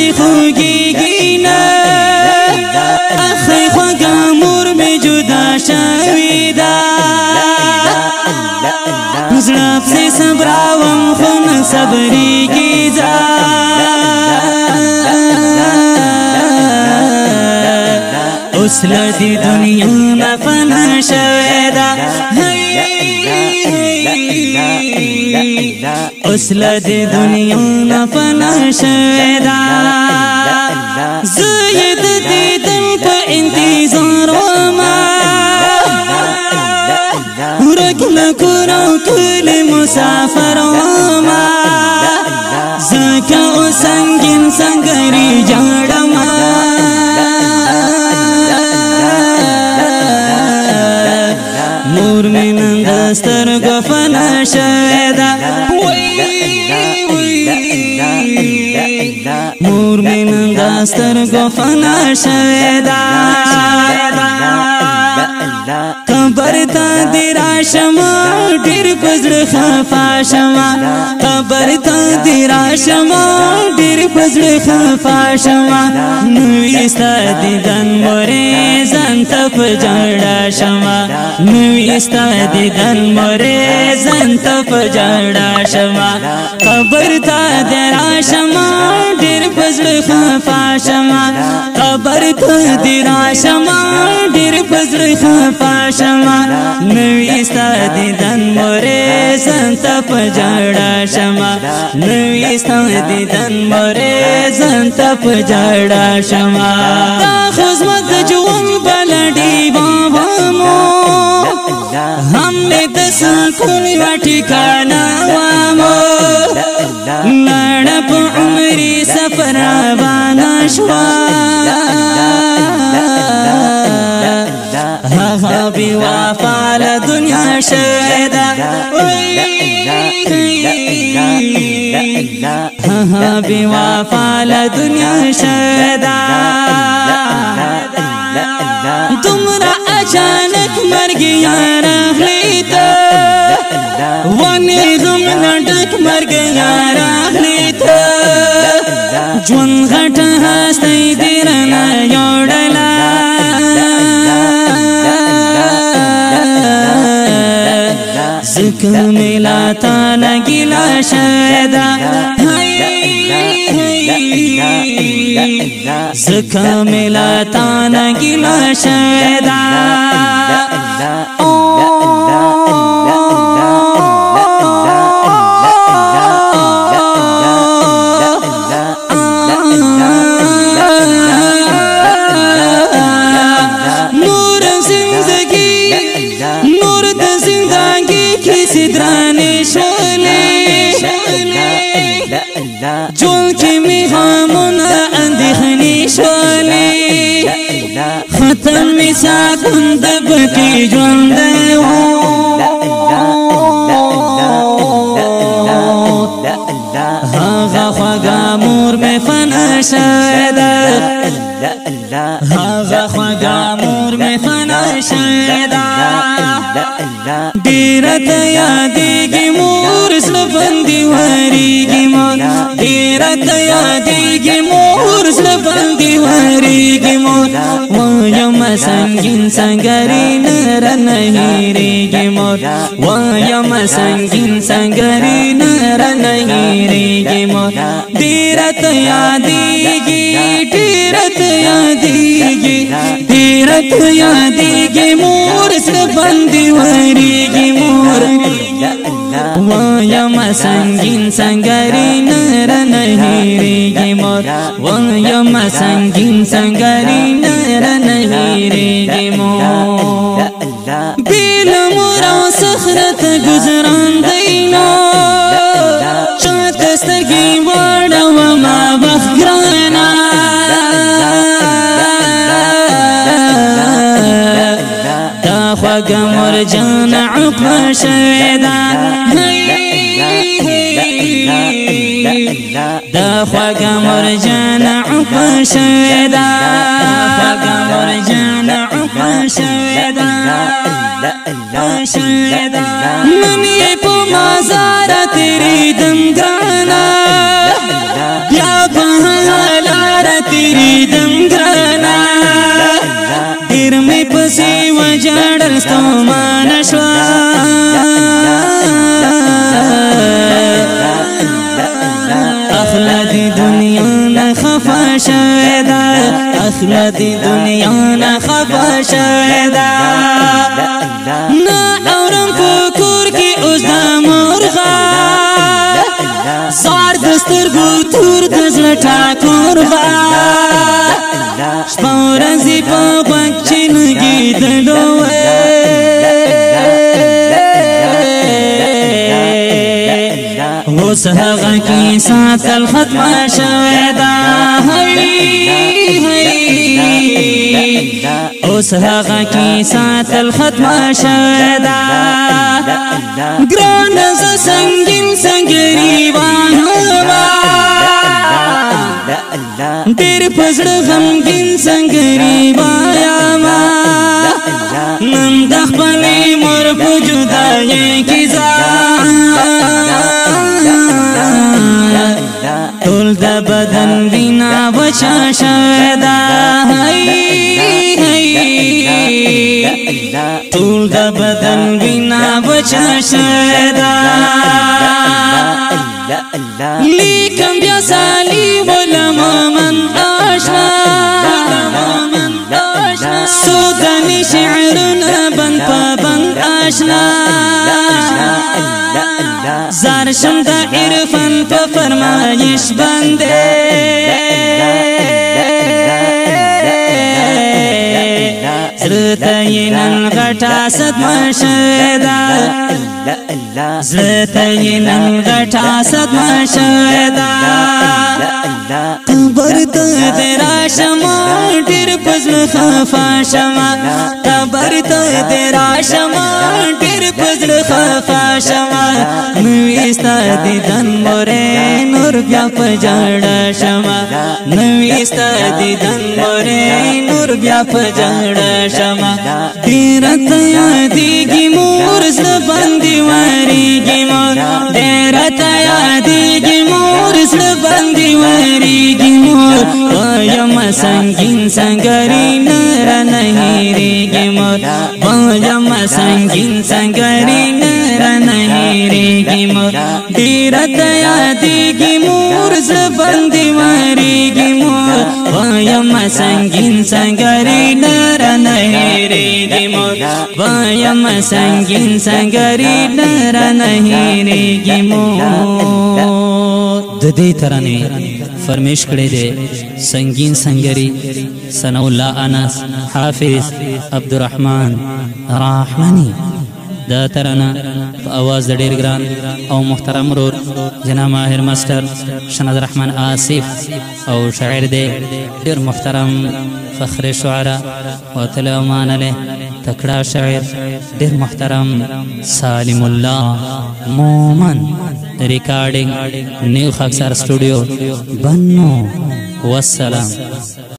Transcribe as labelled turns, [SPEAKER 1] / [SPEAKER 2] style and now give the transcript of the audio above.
[SPEAKER 1] می خوگیگی نه اخی خوگا مور می جدا شویدا زړه پسې صبراوم خو نه صبرېږي اوس له دې دنیا نه فنا شوې ده اوس له دې دنیا نه فنا شوې ده زه یې د دیدن په انتظار ومه ورک له کور او کلي مسافر ومه ځکه اوس سنګین سنګري جاړمه مور مې نن د سترګو فنا شوې ده مور مې نن د سترګو فنا شوې ده قبر ته دې راشم ډېر په زړه خفه شم قبر ته دې راشم ډېر په زړه خفه شم نوې ستا دیدن مورې ځان ته په ژړا شم نوې ستا دیدن مورې ځان ته په ژړا شم قبر ته دې راشم ډېر په زړه خفه شم قبر ته دې راشم ډېر په زړه خفه شم نوې ستا دیدن مورې ځان ته په ژړا شم نوې ستا دیدن مورې ځان ته په ژړا شم دا خدمت د ژوند بل ډېوه ومو هم مې د سکون یوه ټکانه ومو لاړه په عمري سفر روانه شوه هغه بې وفا له دنیا شوې ده هغه بې وفا له دنیا شوې ده دومره اچانک مرګ یا راغلی ته ونې غم نه ډک مرګ یا راغلی ته ژوند غټه هستۍ دې رانه یوړله ځکه مې لا تا نه ګیله شوې ده ځکه مې لا تا نه ګیله شوې ده جون کی می غمونه اندېښنې شولې ختم می سکون د پکې ژوند هغه خوږه مور مې فنا شوې ده هغه خوږه مور مې فنا شوې ده ډېره ته یادېږي مور زړه باندې وریږي مور ډېره ته یادېږي مور زړه باندې وریږي مور وایم سنګین سنګري نه رانه هېرېږي مور وایم سنګین سنګري نه رانه هېرېږي مور ډېره ته یادېږي ډېره ته یادېږي ډېره ته یادېږي مور زړه باندې وریږي مور وایم سنګین سنګري نه رانه هېرېږي مور وایم سنګین سنګري نه رانه هېرېږي مور بې له مور او صخره ته ګذران دی نو چاته سترګې واړومه وخت ګرانه دا خوږه مور جانه عقبه شوې ده دا خوږه مور جانه عقبه شوې ده خوږه مور جانه عقبه شوې ده نن یې په مزار تېرېدم ګرانه بیا په حالات ستومان شوا اخلا دی دنیا نخفا شویدا اخلا دی دنیا نخفا شویدا نا اورم پکور کی اوز دا مرغا زار دستر گو تور دزل ٹاکورغا شپورنزی پا بچنگی دلوے اوس هغه کی ساتل ختم شویدا اوس هغه کی ساتل ختم شویدا ګران ز سنگین سنگری وانما ډېر پزړه غمګین سنگری وایما نن د خپل مور په جدای کی ټول د بدن وینا وچا شویدا ټول د بدن وینا وچا شویدا لیکم بیا سالی ولما من آشنا سودانی شعرنا بند پا بند آشنا زارشم دا عرفان پا فرمایش بنده زرتینن غٹا صدمہ شویدا زرتینن غٹا صدمہ شویدا قبر تا دیرا شما ډیر پزل خفا شما قبر تا دیرا شما ډیر پزل خفا شما نویستا دیدن مورے نور بیا پجاڑا شما نویستا دیدن مورے نور بیا پجاڑا شما دیرت یادیگی مور زبندی واریگی مور دیرت یادیگی مور زبندی واریگی مور وایم سنگین سنگری نر نهیریگی مور وایم سنگین سنگری نر نهیریگی مور دیرت یادیگی مور زبندی واریگی مور وایم سنگین سنگری نر نهیریگی مور وایم سنگین سنگری نر نهیریگی مور د دې ترانې فرمیش کړی دی سنگین سنگری ثناء الله انس حافظ عبدالرحمن رحمانی دا ترانه په اواز د ډیر ګران او محترم رور جناب ماهر ماستر شناز رحمان آصف او شاعر دی ډیر محترم فخر شعراء وتلمان له تکړه شاعر ډیر محترم سالم الله مومن ریکارډینګ نیو خاکسار سټوډیو بنو والسلام